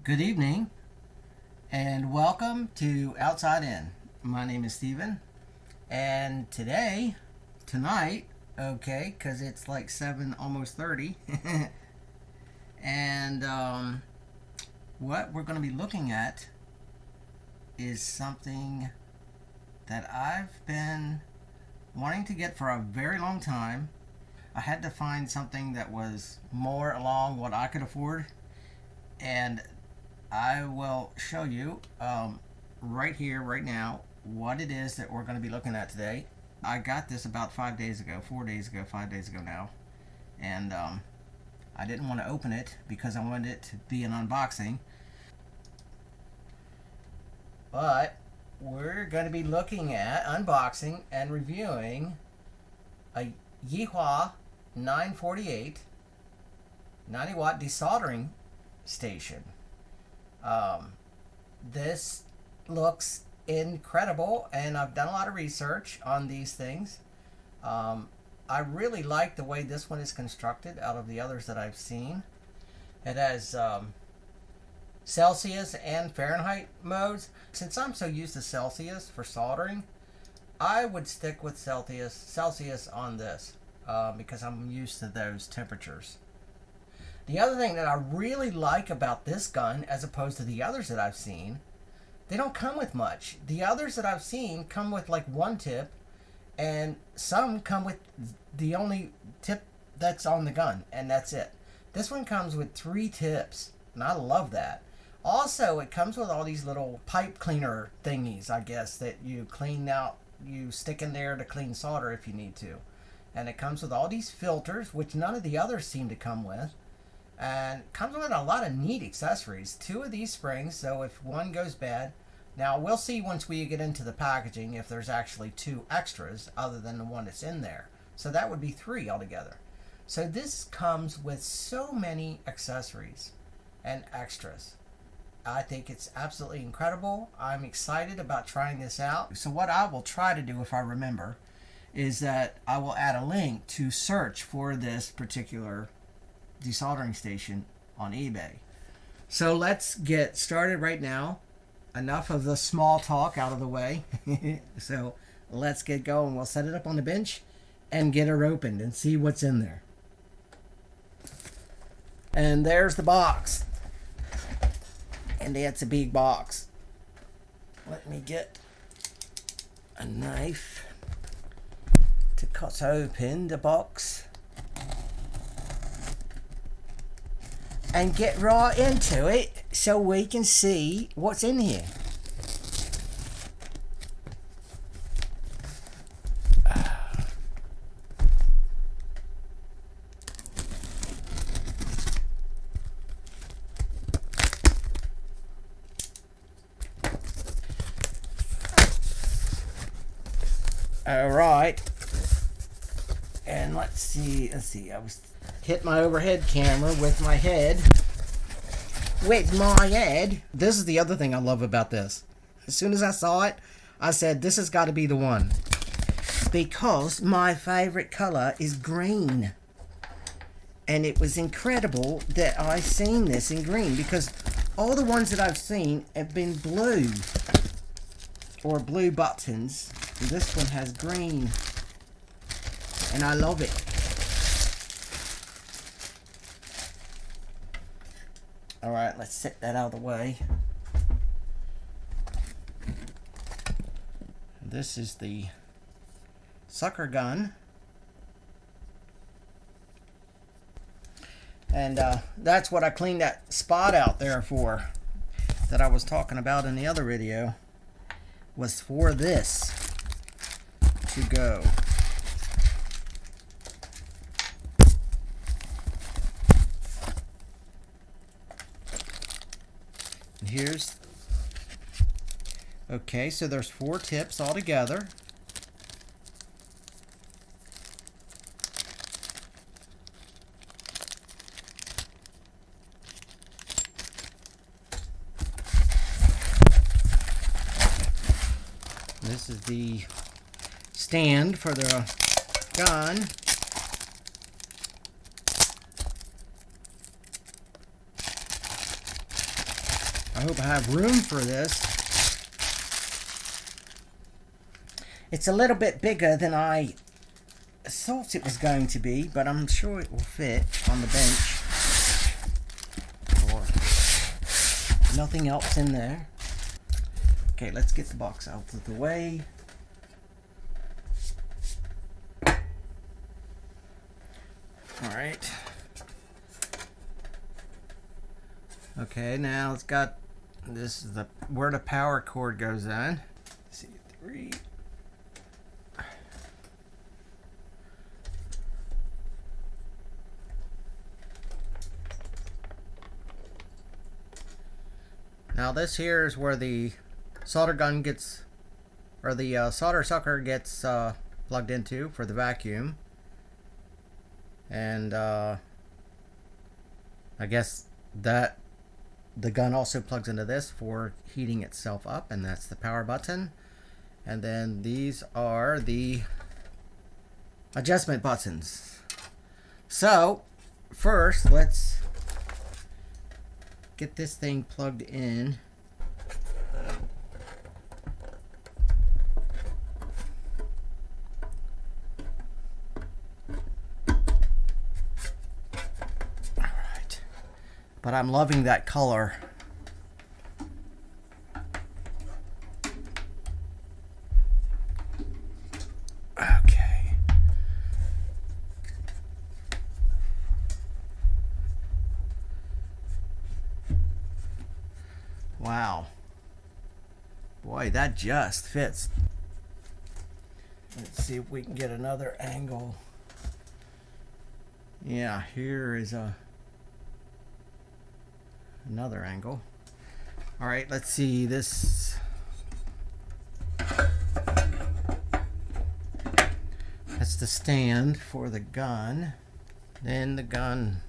Good evening and welcome to Outside In. My name is Steven, and tonight, okay, because it's like 7, almost 30, and what we're going to be looking at is something that I've been wanting to get for a very long time. I had to find something that was more along what I could afford, and I will show you right here, right now, what it is that we're going to be looking at today. I got this about 5 days ago, 4 days ago, 5 days ago now, and I didn't want to open it because I wanted it to be an unboxing. But we're going to be looking at unboxing and reviewing a Yihua 948 90-watt de-soldering station. This looks incredible, and I've done a lot of research on these things. I really like the way this one is constructed out of the others that I've seen. It has Celsius and Fahrenheit modes. Since I'm so used to Celsius for soldering, I would stick with Celsius on this because I'm used to those temperatures. The other thing that I really like about this gun, as opposed to the others that I've seen, they don't come with much. The others that I've seen come with like one tip, and some come with the only tip that's on the gun, and that's it. This one comes with 3 tips, and I love that. Also, it comes with all these little pipe cleaner thingies, I guess, that you clean out, you stick in there to clean solder if you need to. And it comes with all these filters, which none of the others seem to come with. And comes with a lot of neat accessories. 2 of these springs, so if one goes bad. Now, we'll see once we get into the packaging if there's actually 2 extras other than the one that's in there. So that would be 3 altogether. So this comes with so many accessories and extras. I think it's absolutely incredible. I'm excited about trying this out. So what I will try to do, if I remember, is that I will add a link to search for this particular de-soldering station on eBay. So let's get started right now. Enough of the small talk out of the way. So let's get going. We'll set it up on the bench and get her opened and see what's in there. And there's the box. And that's a big box. Let me get a knife to cut open the box and get right into it so we can see what's in here. All right, and let's see, I was hit my overhead camera with my head. This is the other thing I love about this. As soon as I saw it, I said, this has got to be the one. Because my favorite color is green. And it was incredible that I seen this in green, because all the ones that I've seen have been blue. Or blue buttons. This one has green. And I love it. Alright, let's set that out of the way. This is the sucker gun. And that's what I cleaned that spot out there for, that I was talking about in the other video, was for this to go. Here's, okay, so there's 4 tips altogether. This is the stand for the gun. I hope I have room for this. It's a little bit bigger than I thought it was going to be, but I'm sure it will fit on the bench. Or nothing else in there. Okay, let's get the box out of the way. Alright. Okay, now it's got, this is the where the power cord goes in. Let's see, 3. Now this here is where the solder gun gets, or the solder sucker gets plugged into for the vacuum. And I guess that the gun also plugs into this for heating itself up, and that's the power button. And then these are the adjustment buttons. So first let's get this thing plugged in. Alright. But I'm loving that color. Okay. Wow. Boy, that just fits. Let's see if we can get another angle. Yeah, here is another angle. All right, let's see this. That's the stand for the gun. Then the gun,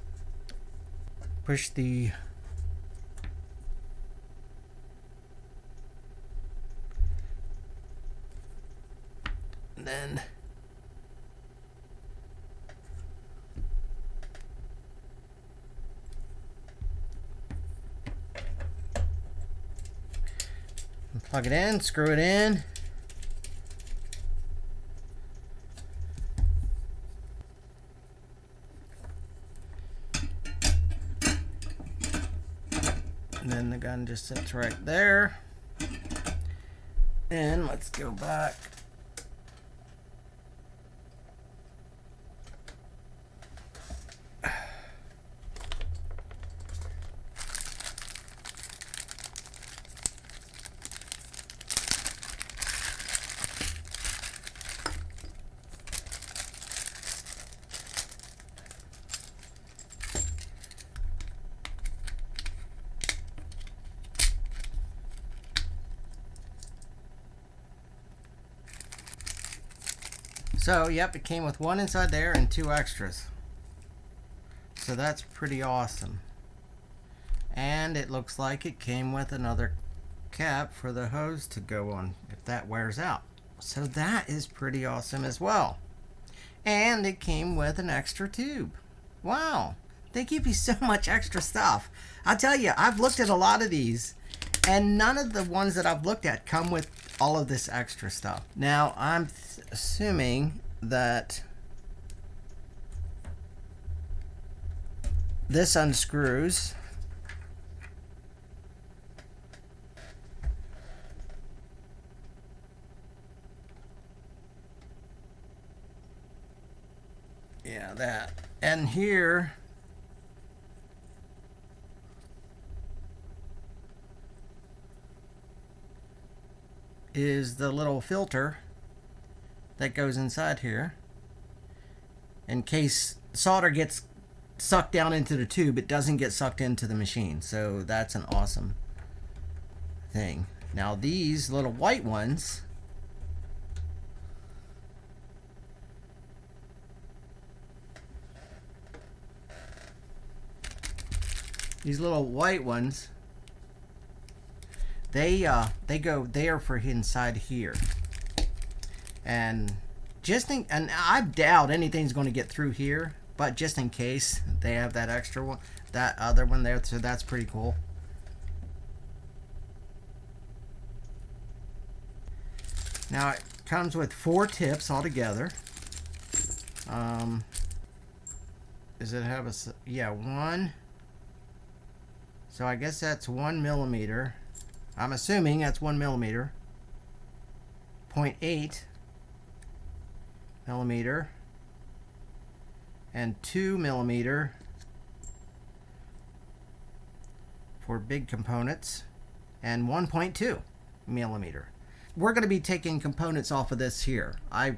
push the then plug it in, screw it in. And then the gun just sits right there. And let's go back. So, yep, it came with one inside there and 2 extras. So that's pretty awesome. And it looks like it came with another cap for the hose to go on if that wears out. So that is pretty awesome as well. And it came with an extra tube. Wow, they give you so much extra stuff. I'll tell you, I've looked at a lot of these, and none of the ones that I've looked at come with all of this extra stuff. Now, I'm assuming that this unscrews. Yeah, that. And here is the little filter that goes inside here. In case solder gets sucked down into the tube, it doesn't get sucked into the machine. So that's an awesome thing. Now these little white ones, they are for inside here. And and I doubt anything's going to get through here, but just in case, they have that extra one, that other one there, so that's pretty cool. Now it comes with 4 tips altogether. Does it have a, yeah, 1. So I guess that's 1 millimeter. I'm assuming that's 1 millimeter. 0.8 millimeter. And 2 millimeter for big components. And 1.2 millimeter. We're going to be taking components off of this here. I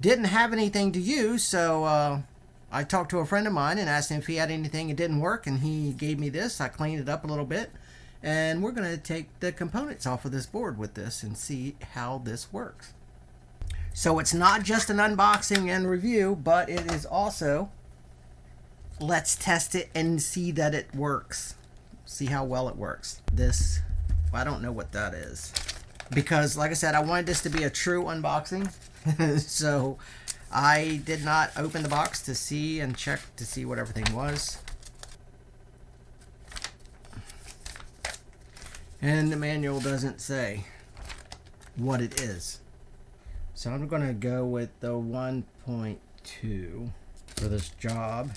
didn't have anything to use, so I talked to a friend of mine and asked him if he had anything that didn't work, and he gave me this. I cleaned it up a little bit, and we're going to take the components off of this board with this and see how this works. So it's not just an unboxing and review, but it is also, let's test it and see that it works. See how well it works. This, I don't know what that is. Because, like I said, I wanted this to be a true unboxing. So I did not open the box to see and check to see what everything was. And the manual doesn't say what it is. So I'm going to go with the 1.2 for this job.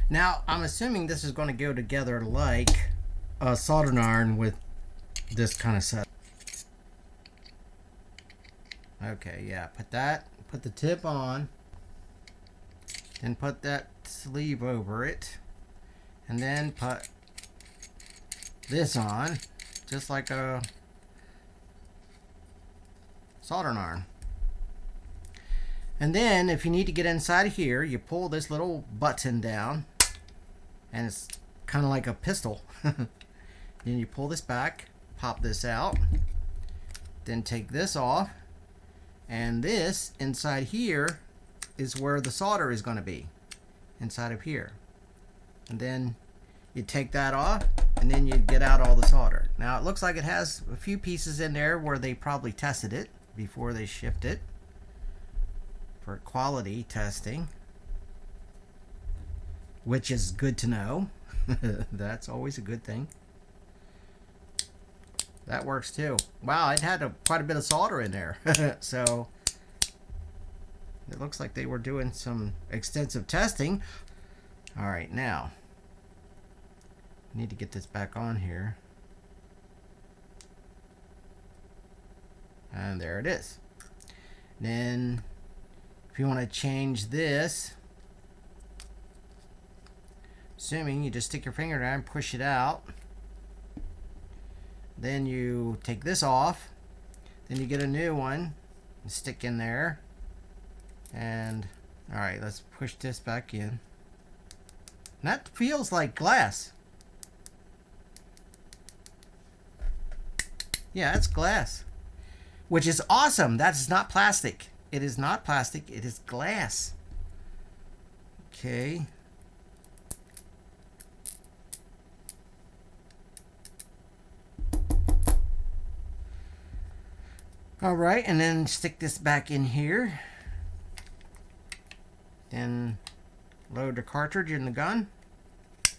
Now, I'm assuming this is going to go together like a soldering iron with this kind of set. Okay, yeah, put the tip on, then put that sleeve over it, and then put this on, just like a soldering iron. And then, if you need to get inside of here, you pull this little button down, and it's kind of like a pistol. Then you pull this back, pop this out, then take this off, and this inside here is where the solder is going to be, inside of here. And then you take that off, and then you get out all the solder. Now it looks like it has a few pieces in there where they probably tested it before they shipped it for quality testing, which is good to know. That's always a good thing. That works too. Wow, it had quite a bit of solder in there. So it looks like they were doing some extensive testing. All right, now I need to get this back on here. And there it is. Then if you want to change this, assuming you just stick your finger down and push it out, then you take this off, then you get a new one and stick in there, and all right, let's push this back in. And that feels like glass. Yeah, it's glass, which is awesome. That is not plastic. It is not plastic, it is glass. Okay. Alright, and then stick this back in here. Then load the cartridge in the gun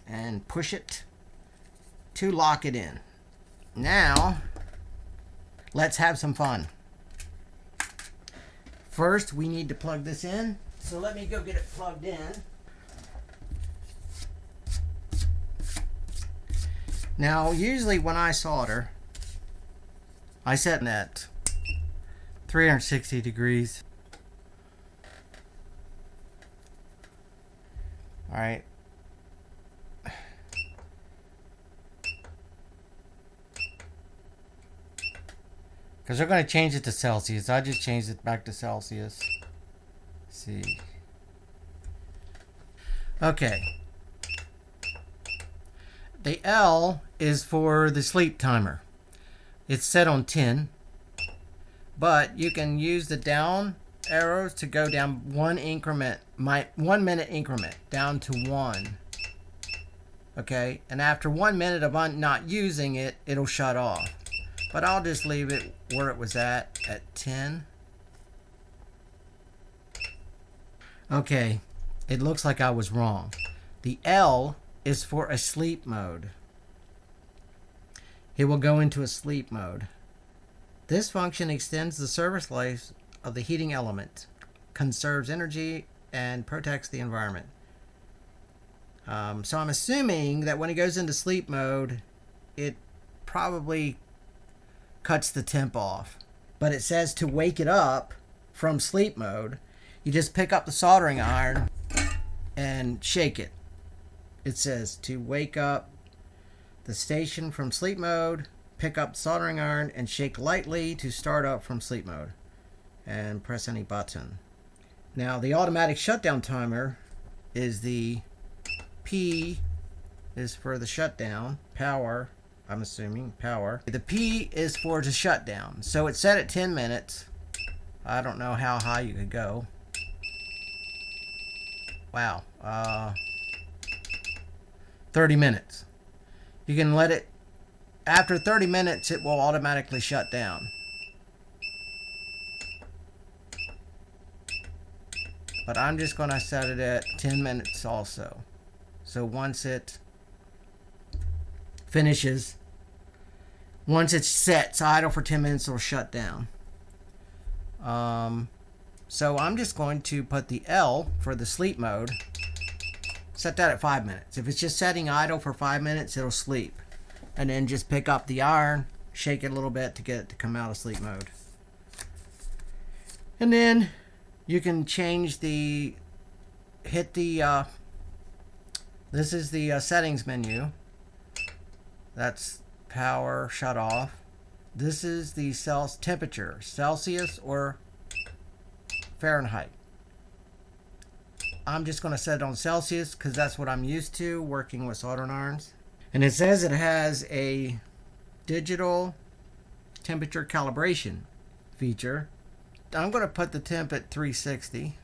and push it to lock it in. Now, let's have some fun. First, we need to plug this in. So let me go get it plugged in. Now, usually when I solder, I set it at 360 degrees. All right. Because they're going to change it to Celsius. I just changed it back to Celsius. Let's see. Okay. The L is for the sleep timer. It's set on 10. But you can use the down arrows to go down one increment, 1 minute increment, down to 1. Okay, and after 1 minute of not using it, it'll shut off. But I'll just leave it where it was at 10. Okay, it looks like I was wrong. The L is for a sleep mode. It will go into a sleep mode. This function extends the service life of the heating element, conserves energy, and protects the environment. So I'm assuming that when it goes into sleep mode, it probably cuts the temp off. But it says to wake it up from sleep mode, you just pick up the soldering iron and shake it. It says to wake up the station from sleep mode, pick up the soldering iron and shake lightly to start up from sleep mode. And press any button. Now the automatic shutdown timer is the P is for the shutdown. Power, I'm assuming, power. The P is for the shutdown. So it's set at 10 minutes. I don't know how high you could go. Wow. 30 minutes. You can let it, after 30 minutes, it will automatically shut down. But I'm just going to set it at 10 minutes also. So once it finishes, once it's set, idle for 10 minutes, it'll shut down. So I'm just going to put the L for the sleep mode. Set that at 5 minutes. If it's just setting idle for 5 minutes, it'll sleep. And then just pick up the iron, shake it a little bit to get it to come out of sleep mode. And then you can change the, hit the, this is the settings menu. That's power, shut off. This is the temperature, Celsius or Fahrenheit. I'm just going to set it on Celsius because that's what I'm used to working with soldering irons. And it says it has a digital temperature calibration feature. I'm going to put the temp at 360.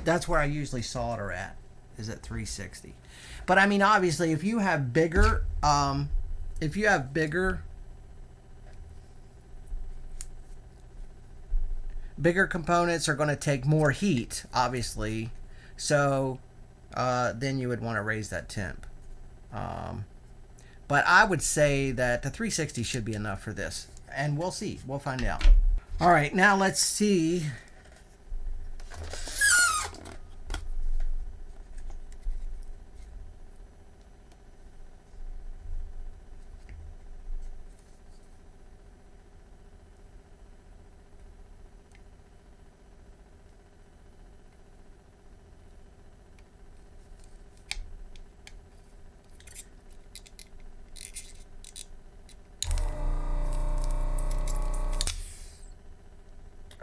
That's where I usually solder at, is at 360. But I mean, obviously, if you have bigger, bigger components are going to take more heat, obviously. So then you would want to raise that temp. But I would say that the 360 should be enough for this. And we'll see. We'll find out. All right, now let's see.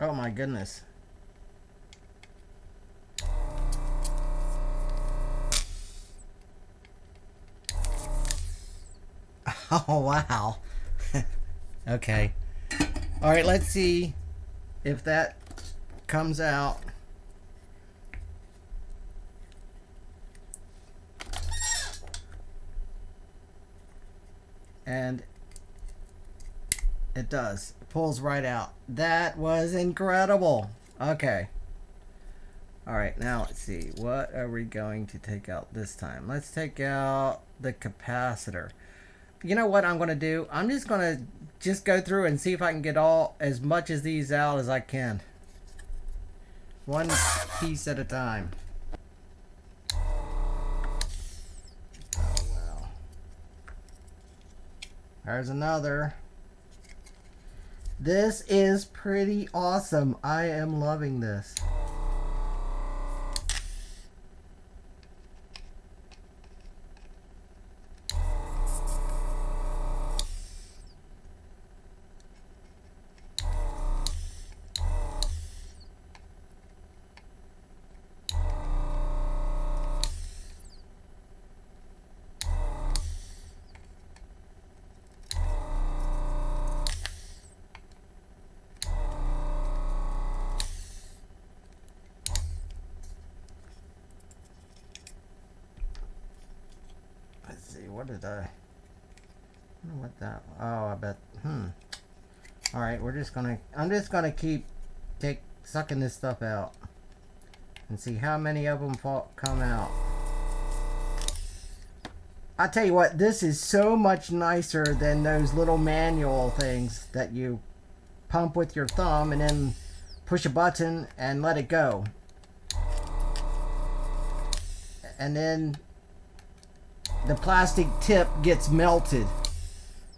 Oh my goodness. Oh wow. Okay. All right, let's see if that comes out. And it does. It pulls right out. That was incredible. Okay. All right, now let's see. What are we going to take out this time? Let's take out the capacitor. You know what I'm going to do? I'm just going to go through and see if I can get as much of these out as I can. One piece at a time. Oh, wow. There's another. This is pretty awesome. I am loving this. What did I wonder what that, oh, I bet, All right, I'm just gonna keep sucking this stuff out and see how many of them come out. I tell you what, this is so much nicer than those little manual things that you pump with your thumb and then push a button and let it go. And then the plastic tip gets melted.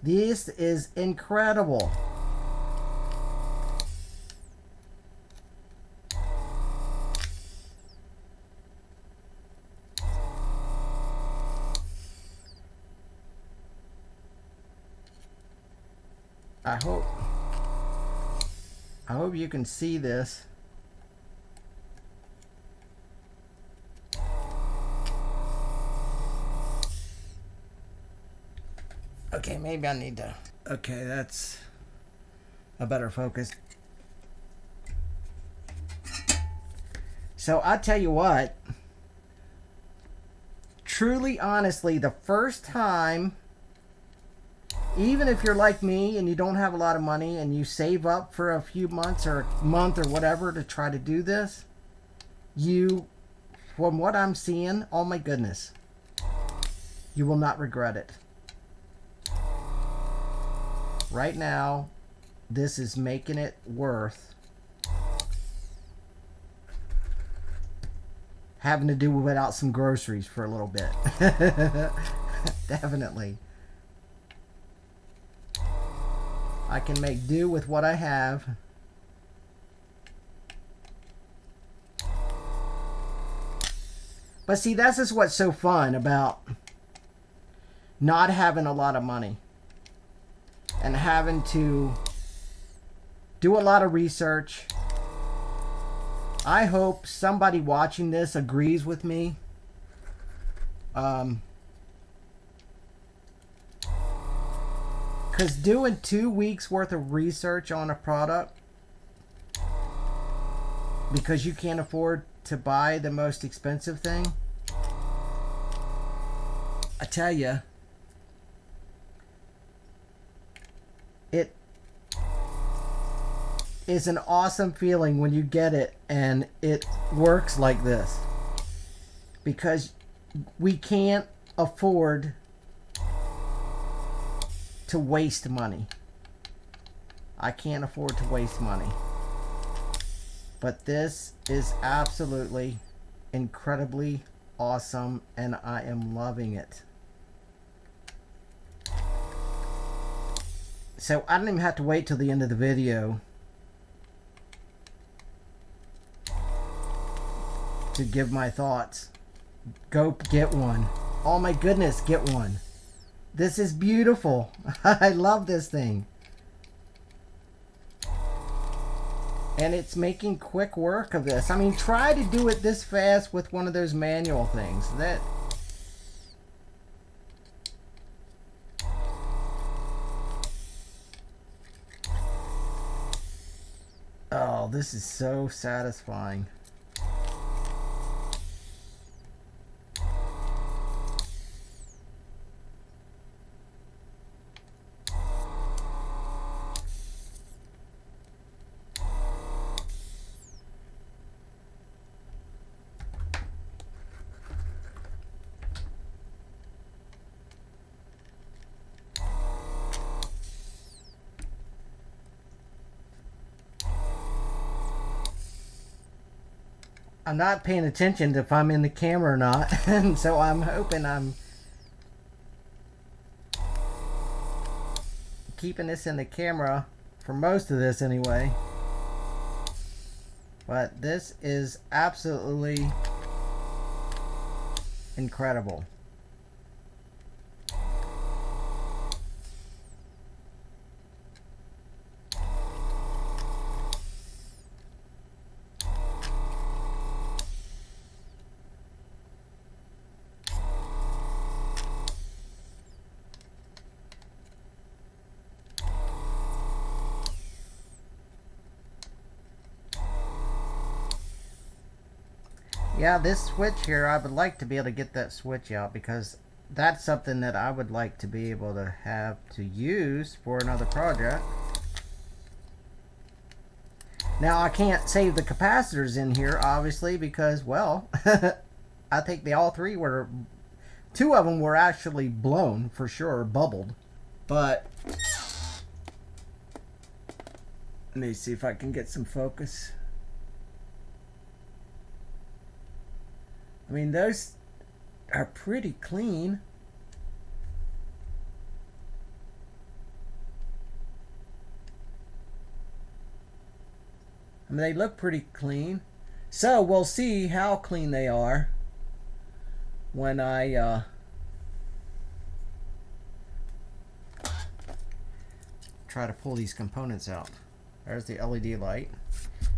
This is incredible. I hope you can see this. Okay, maybe I need to. Okay, that's a better focus. So I tell you what, truly, honestly, the first time, even if you're like me and you don't have a lot of money and you save up for a few months or a month or whatever to try to do this, from what I'm seeing, oh my goodness, you will not regret it. Right now, this is making it worth having to do without some groceries for a little bit. Definitely. I can make do with what I have. But see, this is what's so fun about not having a lot of money and having to do a lot of research. I hope somebody watching this agrees with me. Because doing 2 weeks worth of research on a product because you can't afford to buy the most expensive thing, I tell you, it is an awesome feeling when you get it and it works like this, because we can't afford to waste money. I can't afford to waste money. But this is absolutely incredibly awesome and I am loving it. So I don't even have to wait till the end of the video to give my thoughts. Go get one. Oh my goodness, get one. This is beautiful. I love this thing. And it's making quick work of this. I mean, try to do it this fast with one of those manual things. Oh, this is so satisfying. I'm not paying attention to if I'm in the camera or not, and so I'm hoping I'm keeping this in the camera for most of this anyway. But this is absolutely incredible. Yeah, this switch here, I would like to be able to get that switch out, because that's something that I would like to be able to have to use for another project. Now I can't save the capacitors in here, obviously, because, well, I think they all three were, two of them were actually blown, for sure, bubbled. But, let me see if I can get some focus. I mean, those are pretty clean. I mean, they look pretty clean. So we'll see how clean they are when I try to pull these components out. There's the LED light.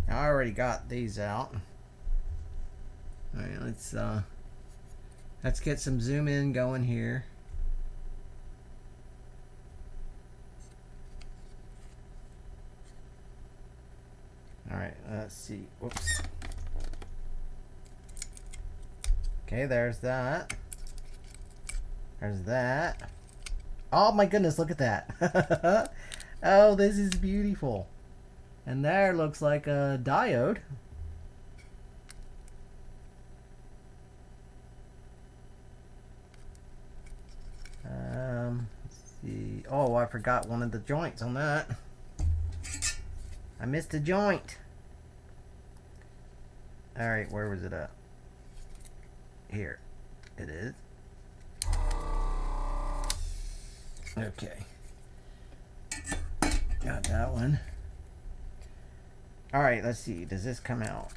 Now I already got these out. All right, let's get some zoom in going here. All right, let's see. Whoops. Okay, there's that. There's that. Oh my goodness, look at that. Oh, this is beautiful. And there looks like a diode. Let's see. Oh, I forgot one of the joints on that. I missed a joint. Alright, where was it at? Here. It is. Okay. Got that one. Alright, let's see. Does this come out?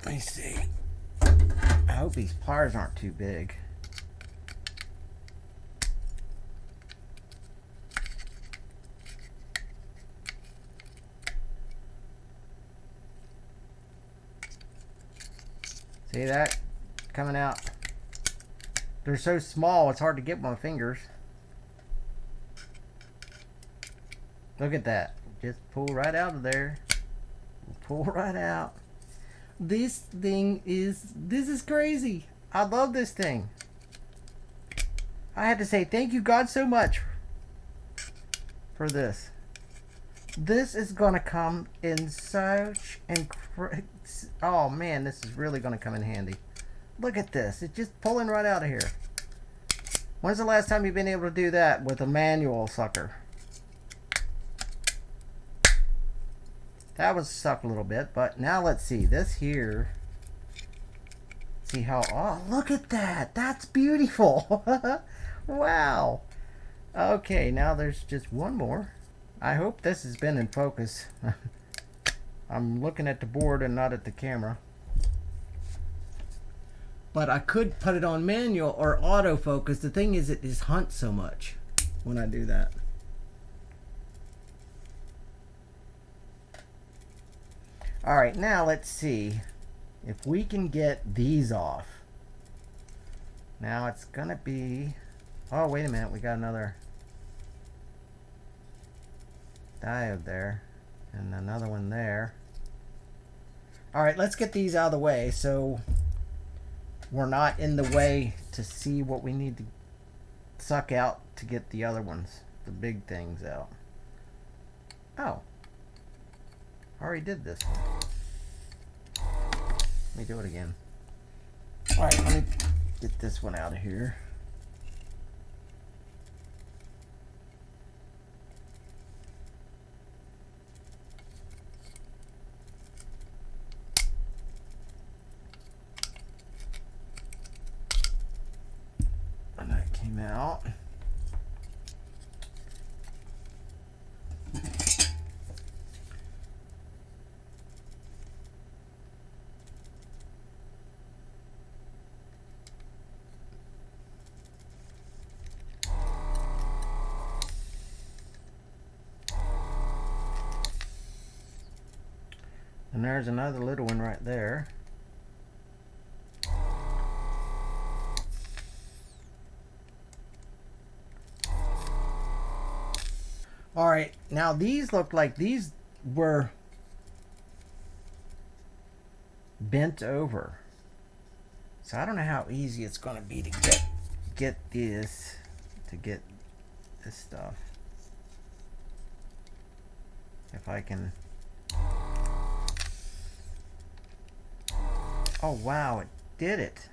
Let me see. I hope these pliers aren't too big. See that? Coming out. They're so small, it's hard to get with my fingers. Look at that. Just pull right out of there. Pull right out. This thing is, this is crazy. I love this thing. I had to say thank you God so much for this. This is gonna come in such oh man, this is really gonna come in handy. Look at this, it's just pulling right out of here. When's the last time you've been able to do that with a manual sucker? That was suck a little bit, but now let's see this here. See how, oh, look at that. That's beautiful. Wow. Okay, now there's just one more. I hope this has been in focus. I'm looking at the board and not at the camera. But I could put it on manual or autofocus. The thing is, it just hunts so much when I do that. Alright, now let's see if we can get these off. Now it's gonna be, oh wait a minute, we got another diode there and another one there. Alright, let's get these out of the way so we're not in the way to see what we need to suck out to get the other ones, the big things out. Oh, I already did this one. Let me do it again. Alright, let me get this one out of here. And that came out. And there's another little one right there. Alright, now these look like these were bent over. So I don't know how easy it's going to be to get this stuff. If I can. Oh wow, it did it.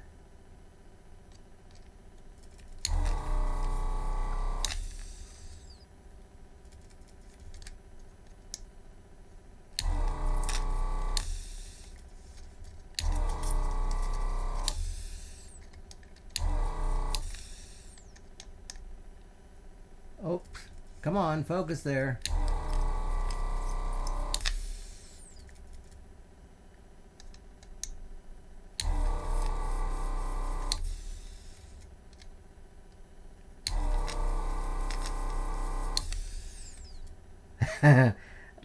Oh, come on, focus there.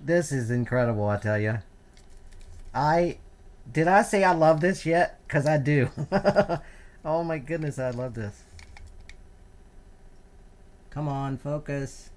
This is incredible, I tell you. Did I say I love this yet? Because I do. Oh my goodness, I love this. Come on, focus.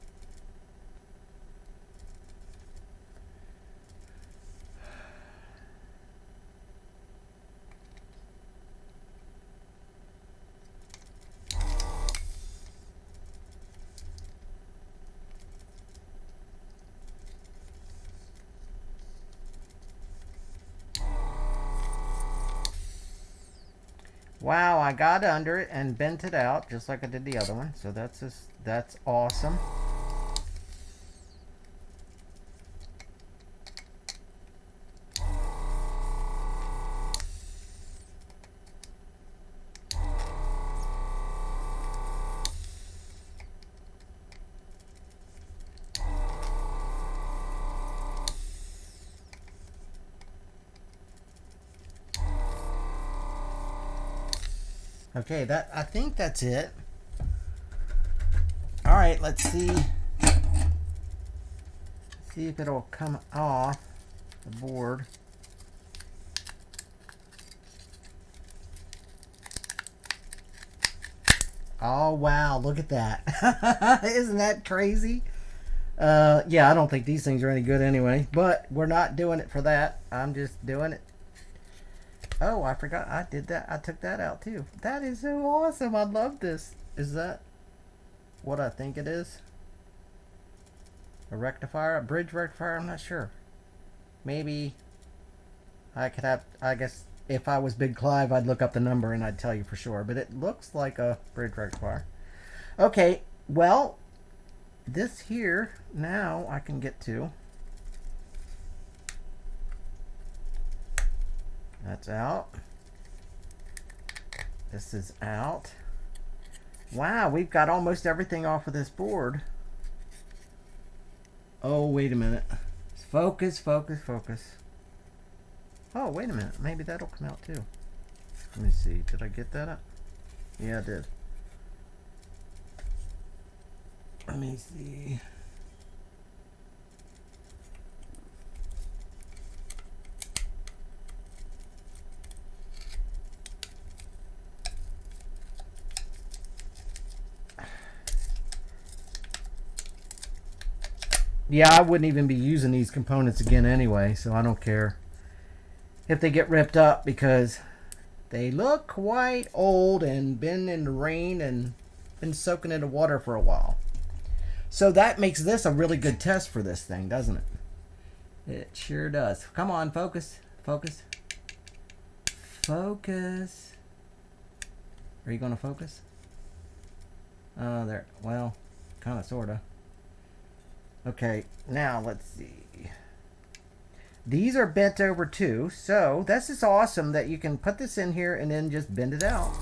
Wow, I got under it and bent it out just like I did the other one. So that's awesome. Okay, I think that's it. All right, let's see if it'll come off the board. Oh wow, look at that. Isn't that crazy? Yeah, I don't think these things are any good anyway, but we're not doing it for that. I'm just doing it. Oh, I forgot I did that. I took that out too. That is so awesome. I love this. Is that what I think it is? A rectifier? A bridge rectifier? I'm not sure. Maybe I could have, I guess if I was Big Clive, I'd look up the number and I'd tell you for sure. But it looks like a bridge rectifier. Okay, well, this here, now I can get to. That's out. This is out. Wow, we've got almost everything off of this board. Oh, wait a minute. Focus, focus, focus. Oh, wait a minute. Maybe that'll come out too. Let me see. Did I get that up? Yeah, I did. Let me see. Yeah, I wouldn't even be using these components again anyway, so I don't care if they get ripped up because they look quite old and been in the rain and been soaking into water for a while. So that makes this a really good test for this thing, doesn't it? It sure does. Come on, focus, focus, focus. Are you going to focus? Oh, there. Well, kind of, sort of. Okay, now let's see. These are bent over too, so this is awesome that you can put this in here and then just bend it out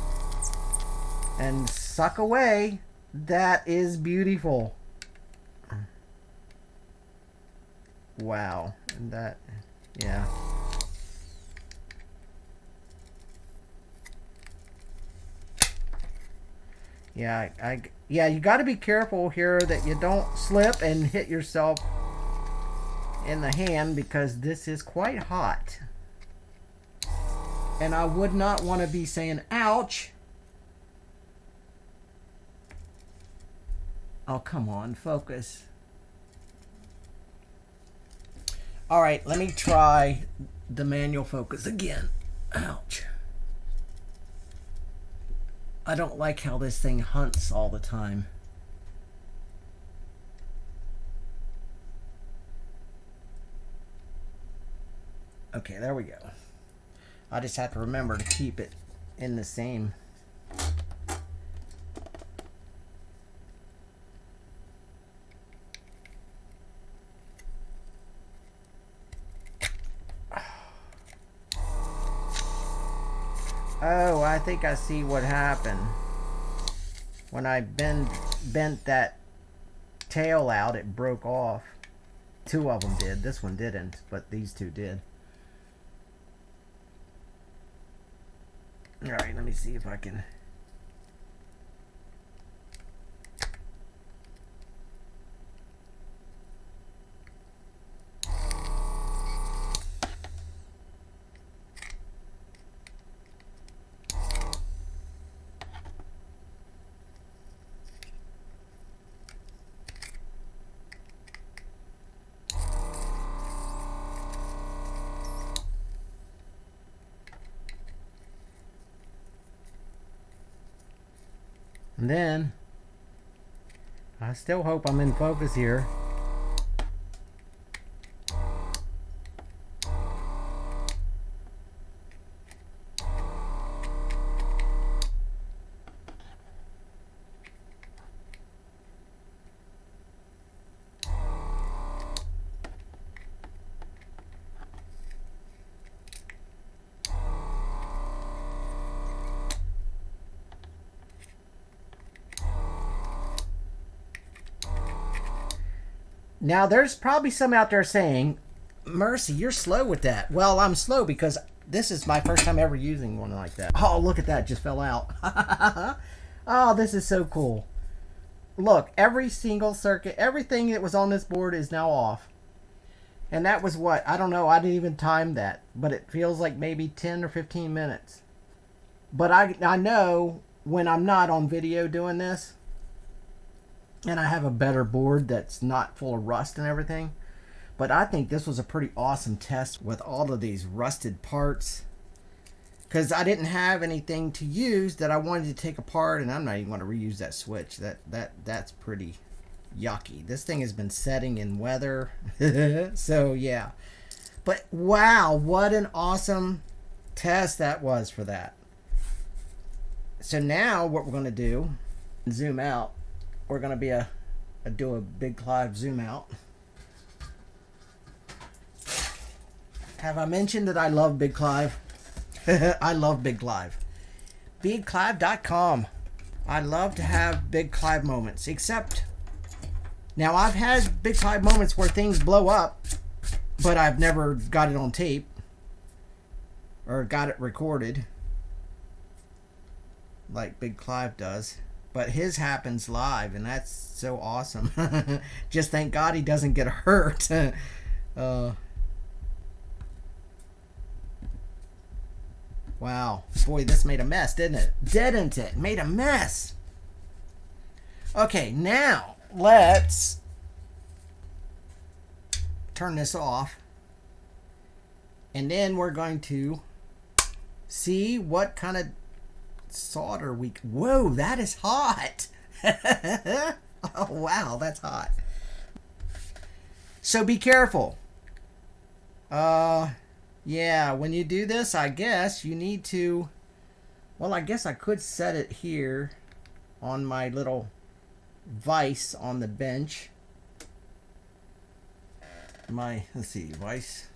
and suck away. That is beautiful. Wow, and that, yeah. Yeah, yeah, you got to be careful here that you don't slip and hit yourself in the hand because this is quite hot. And I would not want to be saying, ouch. Oh, come on, focus. All right, let me try the manual focus again. Ouch. I don't like how this thing hunts all the time. Okay, there we go. I just have to remember to keep it in the same. Oh, I think I see what happened. When I bent that tail out, it broke off. Two of them did. This one didn't, but these two did. Alright, let me see if I can... And then, I still hope I'm in focus here. Now, there's probably some out there saying, Mercy, you're slow with that. Well, I'm slow because this is my first time ever using one like that. Oh, look at that. It just fell out. Oh, this is so cool. Look, every single circuit, everything that was on this board is now off. And that was what? I don't know. I didn't even time that. But it feels like maybe 10 or 15 minutes. But I know when I'm not on video doing this, and I have a better board that's not full of rust and everything. But I think this was a pretty awesome test with all of these rusted parts. Because I didn't have anything to use that I wanted to take apart. And I'm not even going to reuse that switch. That's pretty yucky. This thing has been setting in weather. So, yeah. But, wow, what an awesome test that was for that. So now what we're going to do, zoom out. We're going to do a big Clive Zoom-out. Have I mentioned that I love Big Clive? I love Big Clive. BigClive.com. I love to have Big Clive moments. Except, now I've had Big Clive moments where things blow up, but I've never got it on tape. Or got it recorded. Like Big Clive does. But his happens live, and that's so awesome. Just thank God he doesn't get hurt. Wow. Boy, this made a mess, didn't it? Didn't it? Made a mess. Okay, now let's turn this off. And then we're going to see what kind of solder we... Whoa, that is hot. Oh, wow, that's hot. So be careful. Yeah, when you do this, I guess you need to... Well, I guess I could set it here on my little vise on the bench. Let's see, vise.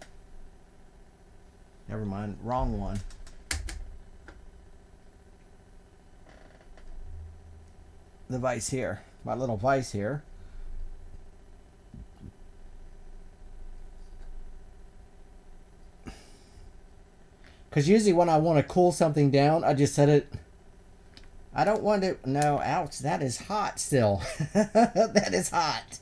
Never mind, wrong one. The vise here, my little vise here. Because usually when I want to cool something down, I just set it. I don't want to. No, ouch, that is hot still. That is hot.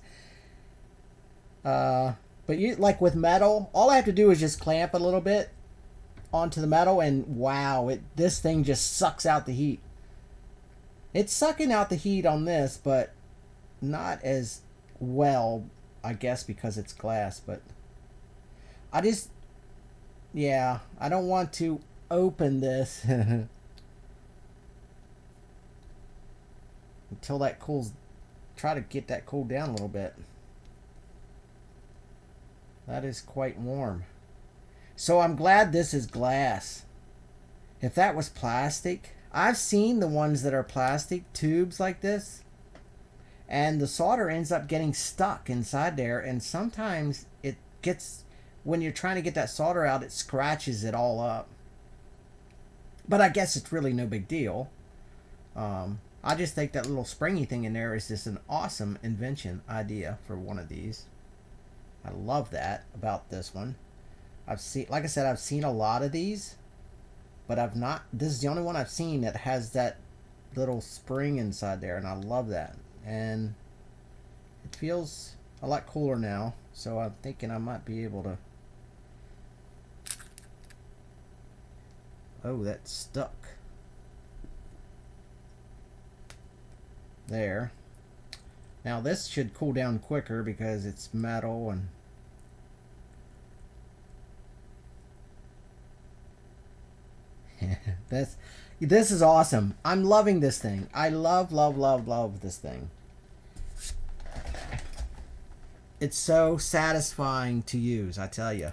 But you, like with metal, all I have to do is just clamp a little bit onto the metal, and wow, this thing just sucks out the heat. It's sucking out the heat on this, but not as well, I guess, because it's glass. But I just, yeah, I don't want to open this until that cools. Try to get that cooled down a little bit. That is quite warm. So I'm glad this is glass. If that was plastic, I've seen the ones that are plastic tubes like this, and the solder ends up getting stuck inside there, and sometimes it gets, when you're trying to get that solder out, it scratches it all up. But I guess it's really no big deal. I just think that little springy thing in there is just an awesome invention idea for one of these. I love that about this one. I've seen, like I said, I've seen a lot of these, but I've not, this is the only one I've seen that has that little spring inside there, and I love that. And it feels a lot cooler now, so I'm thinking I might be able to. Oh, that's stuck. There. Now this should cool down quicker because it's metal and this is awesome. I'm loving this thing. I love this thing. It's so satisfying to use, I tell you.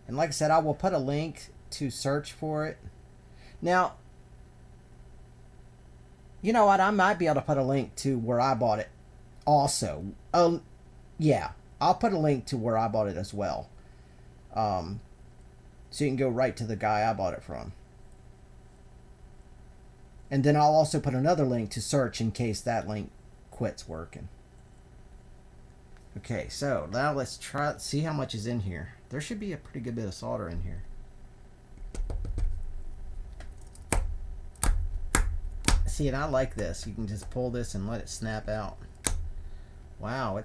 And like I said, I will put a link to search for it. Now, you know what? I might be able to put a link to where I bought it also. Yeah, I'll put a link to where I bought it as well. So you can go right to the guy I bought it from. And then I'll also put another link to search in case that link quits working. Okay, so now let's try, see how much is in here. There should be a pretty good bit of solder in here. See, and I like this. You can just pull this and let it snap out. Wow,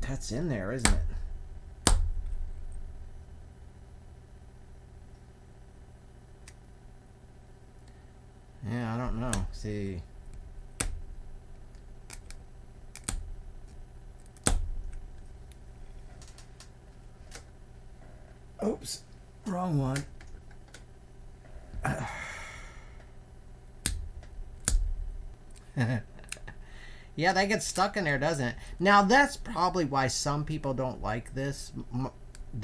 that's in there, isn't it? Yeah, I don't know. See. Oops, wrong one. Yeah, that gets stuck in there, doesn't it? Now, that's probably why some people don't like this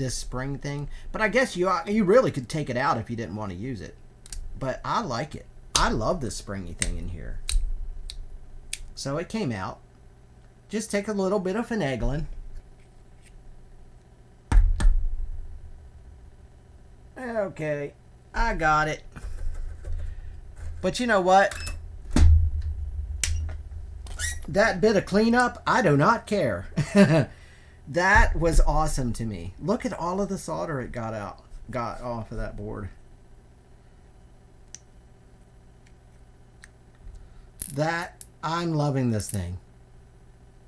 spring thing. But I guess you really could take it out if you didn't want to use it. But I like it. I love this springy thing in here. So it came out. Just take a little bit of finagling. Okay, I got it. But you know what? That bit of cleanup, I do not care. That was awesome to me. Look at all of the solder it got off of that board. I'm loving this thing.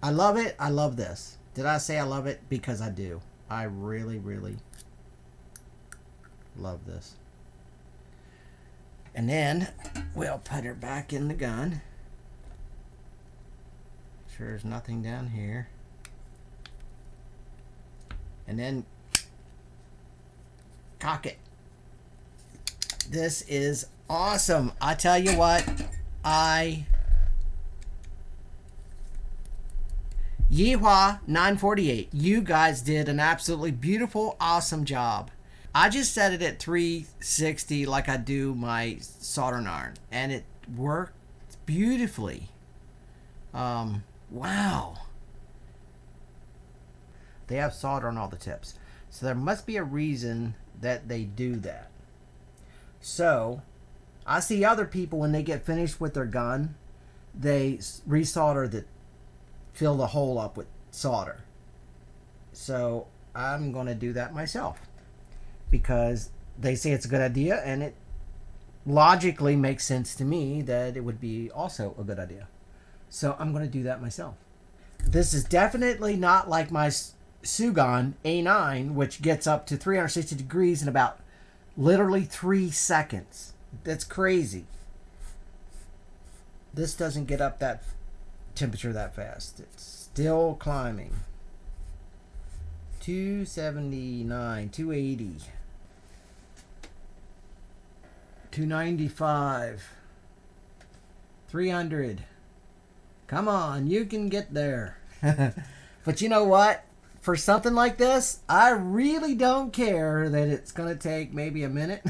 I love it. I love this. Did I say I love it? Because I do. I really, really love this. And then we'll put her back in the gun. Sure there's nothing down here. And then cock it. This is awesome. I tell you what, Yihua 948, you guys did an absolutely beautiful, awesome job. I just set it at 360 like I do my soldering iron, and it worked beautifully. Wow. They have solder on all the tips, so there must be a reason that they do that. So I see other people, when they get finished with their gun, they resolder the, fill the hole up with solder. So I'm going to do that myself because they say it's a good idea, and it logically makes sense to me that it would be also a good idea. So I'm going to do that myself. This is definitely not like my Sugon A9, which gets up to 360 degrees in about literally 3 seconds. That's crazy. This doesn't get up that temperature that fast. It's still climbing. 279, 280, 295, 300. Come on, you can get there. But you know what? For something like this, I really don't care that it's going to take maybe a minute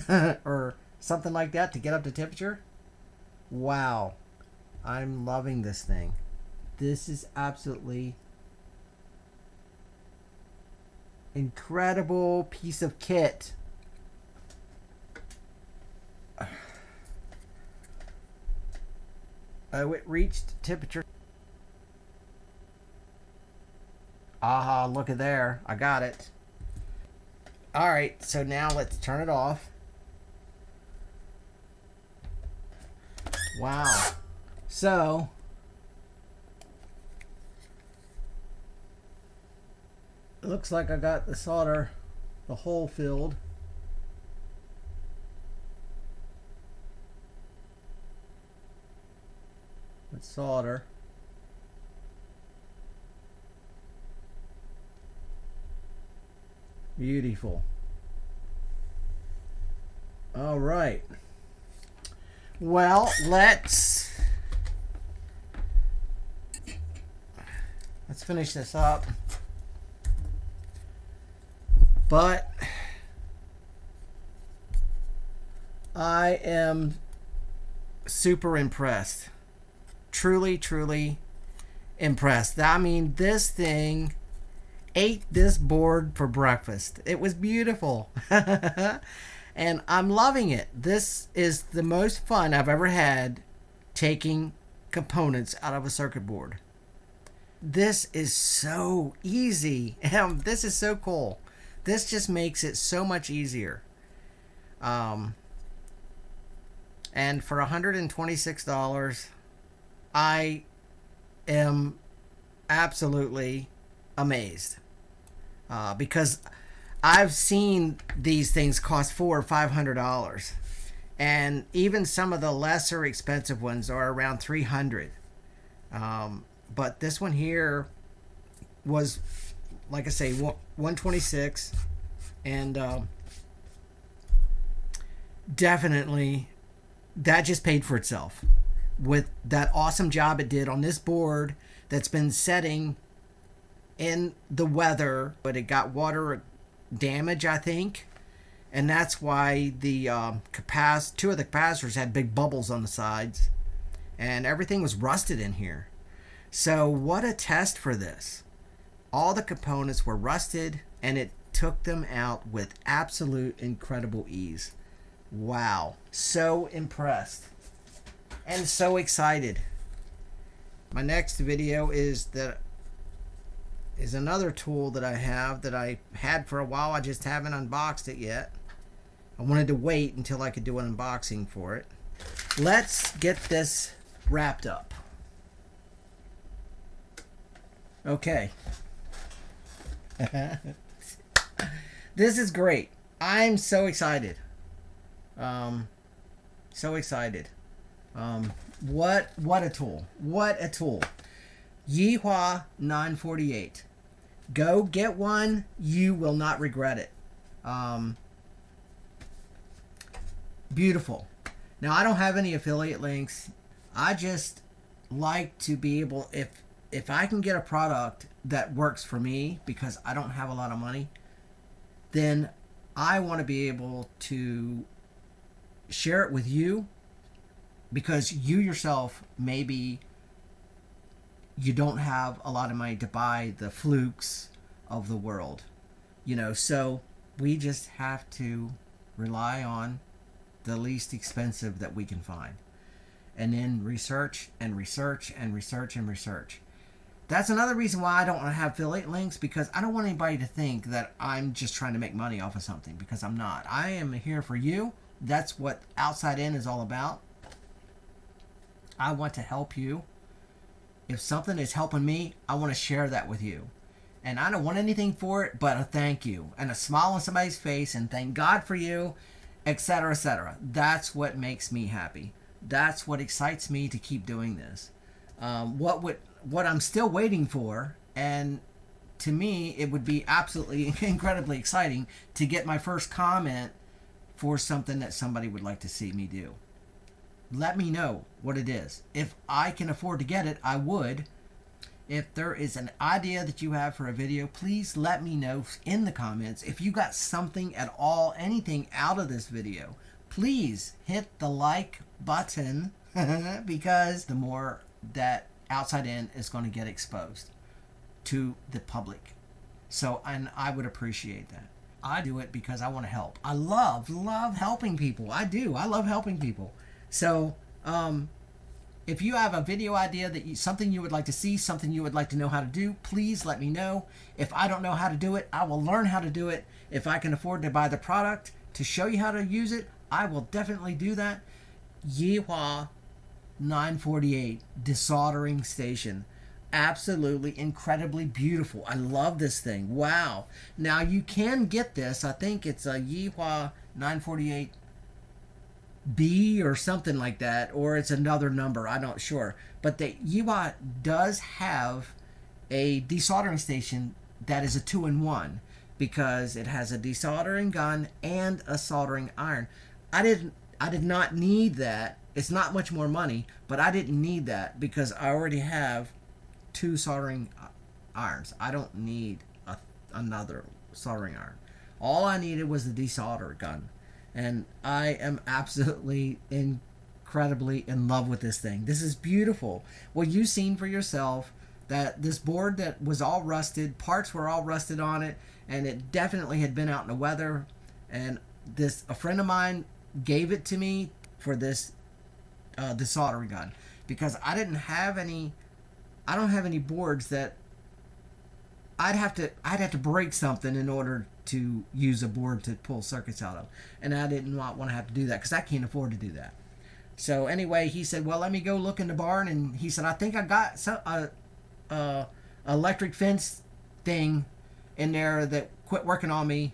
or something like that to get up to temperature. Wow. I'm loving this thing. This is absolutely incredible piece of kit. Oh, it reached temperature. Aha, look at there. I got it. Alright, so now let's turn it off. Wow. So, it looks like I got the solder, the hole filled. With solder. Beautiful. All right. Well, let's finish this up. But I am super impressed. Truly, truly impressed. I mean, this thing ate this board for breakfast. It was beautiful. And I'm loving it. This is the most fun I've ever had taking components out of a circuit board. This is so easy. This is so cool. This just makes it so much easier. And for $126, I am absolutely amazed. Because I've seen these things cost $400 or $500, and even some of the lesser expensive ones are around $300. But this one here was, like I say, $126, and definitely that just paid for itself with that awesome job it did on this board that's been setting in the weather, but it got water damage, I think, and that's why the two of the capacitors had big bubbles on the sides, and everything was rusted in here. So what a test for this. All the components were rusted, and it took them out with absolute incredible ease. Wow, so impressed and so excited. My next video is another tool that I have that I had for a while. I just haven't unboxed it yet. I wanted to wait until I could do an unboxing for it. Let's get this wrapped up. Okay. This is great. I'm so excited. So excited. What a tool. What a tool. Yihua 948. Go get one. You will not regret it. Beautiful. Now, I don't have any affiliate links. I just like to be able, if I can get a product that works for me because I don't have a lot of money, then I want to be able to share it with you, because you yourself, maybe you don't have a lot of money to buy the flukes of the world, you know, so we just have to rely on the least expensive that we can find, and then research and research and research and research. That's another reason why I don't want to have affiliate links, because I don't want anybody to think that I'm just trying to make money off of something, because I'm not. I am here for you. That's what Outside In is all about. I want to help you. If something is helping me, I want to share that with you. And I don't want anything for it but a thank you and a smile on somebody's face and thank God for you, etc., etc. That's what makes me happy. That's what excites me to keep doing this. What I'm still waiting for, and to me, it would be absolutely incredibly exciting to get my first comment for something that somebody would like to see me do. Let me know what it is. If I can afford to get it, I would. If there is an idea that you have for a video, please let me know in the comments. If you got something at all, anything out of this video, please hit the like button because the more that outside in is going to get exposed to the public. So, and I would appreciate that. I do it because I want to help. I love helping people. I do. I love helping people. So, if you have a video idea that something you would like to see, something you would like to know how to do, please let me know. If I don't know how to do it, I will learn how to do it. If I can afford to buy the product to show you how to use it, I will definitely do that. Yihua 948 De-Soldering Station. Absolutely incredibly beautiful. I love this thing. Wow. Now you can get this. I think it's a Yihua 948 B or something like that, or it's another number, I'm not sure. But the Yihua does have a desoldering station that is a 2-in-1 because it has a desoldering gun and a soldering iron. I did not need that. It's not much more money, but I didn't need that because I already have 2 soldering irons. I don't need another soldering iron. All I needed was the desolder gun. And I am absolutely incredibly in love with this thing. This is beautiful. Well, you've seen for yourself that this board that was all rusted, parts were all rusted on it, and it definitely had been out in the weather. And a friend of mine gave it to me for this desoldering gun because I don't have any boards that I'd have to break something in order to use a board to pull circuits out of, and I did not want to have to do that because I can't afford to do that. So anyway, he said, well, let me go look in the barn, and he said, I think I got some electric fence thing in there that quit working on me,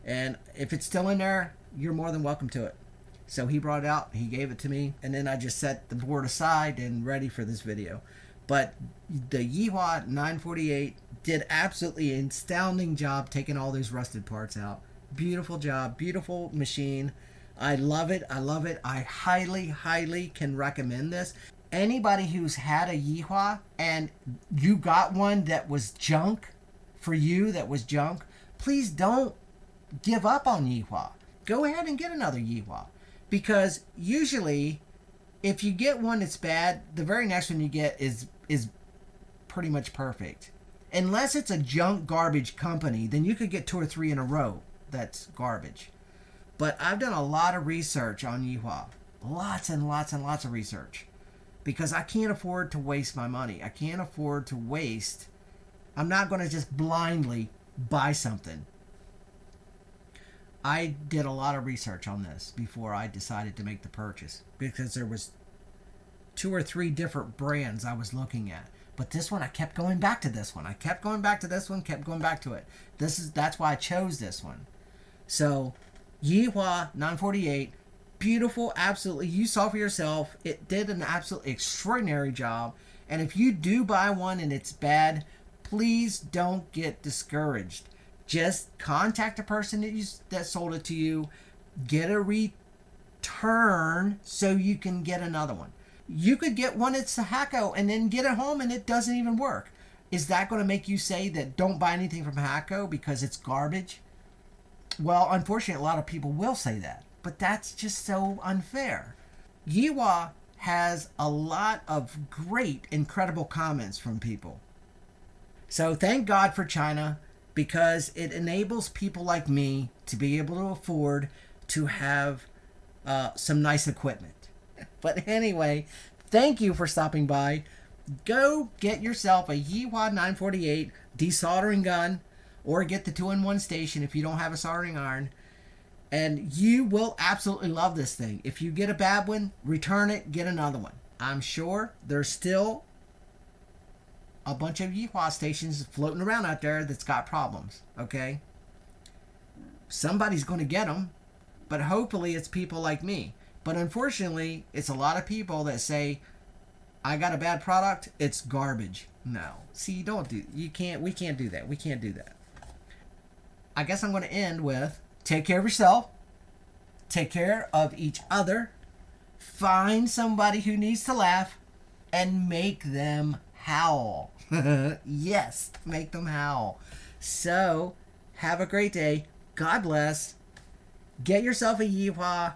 and if it's still in there, you're more than welcome to it. So he brought it out, he gave it to me, and then I just set the board aside and ready for this video. But the Yihua 948 did absolutely an astounding job taking all those rusted parts out. Beautiful job, beautiful machine. I love it. I love it. I highly can recommend this. Anybody who's had a Yihua and you got one that was junk for you, that was junk, please don't give up on Yihua. Go ahead and get another Yihua, because usually if you get one that's bad, the very next one you get is pretty much perfect. Unless it's a junk garbage company, then you could get 2 or 3 in a row that's garbage. But I've done a lot of research on Yihua. Lots and lots and lots of research. Because I can't afford to waste my money. I can't afford to waste. I'm not going to just blindly buy something. I did a lot of research on this before I decided to make the purchase. Because there was 2 or 3 different brands I was looking at. But this one, I kept going back to this one. I kept going back to this one, kept going back to it. That's why I chose this one. So, Yihua 948, beautiful, absolutely. You saw for yourself. It did an absolutely extraordinary job. And if you do buy one and it's bad, please don't get discouraged. Just contact the person that sold it to you. Get a return so you can get another one. You could get one at Sahako and then get it home and it doesn't even work. Is that going to make you say that don't buy anything from Sahako because it's garbage? Well, unfortunately, a lot of people will say that. But that's just so unfair. Yihua has a lot of great, incredible comments from people. So thank God for China, because it enables people like me to be able to afford to have some nice equipment. But anyway, thank you for stopping by. Go get yourself a Yihua 948 desoldering gun, or get the 2-in-1 station if you don't have a soldering iron. And you will absolutely love this thing. If you get a bad one, return it, get another one. I'm sure there's still a bunch of Yihua stations floating around out there that's got problems, okay? Somebody's going to get them, but hopefully it's people like me. But unfortunately, it's a lot of people that say, I got a bad product, it's garbage. No. See, don't do. You can't. We can't do that. We can't do that. I guess I'm going to end with take care of yourself. Take care of each other. Find somebody who needs to laugh and make them howl. Yes, make them howl. So, have a great day. God bless. Get yourself a Yihua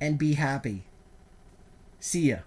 and be happy. See ya.